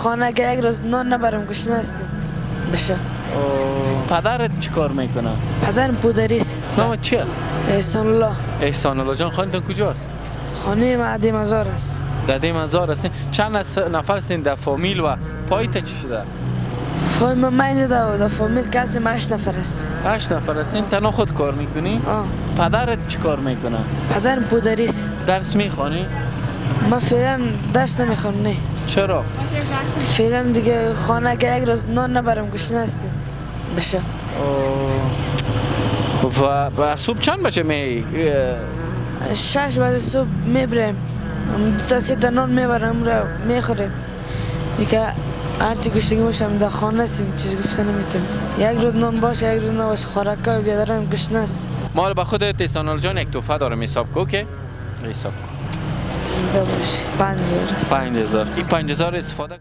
خانه که یک روز نان نبرم گشنه هستیم بشه. پدرت چی کار میکنه؟ پدرم پودریست. نام چی است؟ احسان الله. احسان الله جان. خانتون کجاست؟ خانه ما عدی مزار است. در مزار هستین. چند نفر هستین در فامیل و پایت چی شده؟ فامیل ما اینجا در فامیل کسی ما 8 نفر است. 8 نفر هستین. تنها خود کار میکنی؟ پدرت چی کار میکنه؟ پدرم پودریست. درس میخوانی؟ ما فعلا درس نمیخوام. نه. چرا؟ فعلا دیگه خانه که یک روز نان نبرم گشنه هستیم بشه. و صبح چند بجه می 6 بعد صبح میبریم. 2 تا 3 تا نان میبرم را میخوریم. دیگه هرچی گشتگی باشم در خانه هستیم چیز گفته نمیتونم. یک روز نان باشه یک روز نباشه خوراکا بیادرم گشنه است. ما به خودت احسان الله جان یک تحفه دارم حساب کو که حساب زنده باشه. 5000 5000 این 5000 استفاده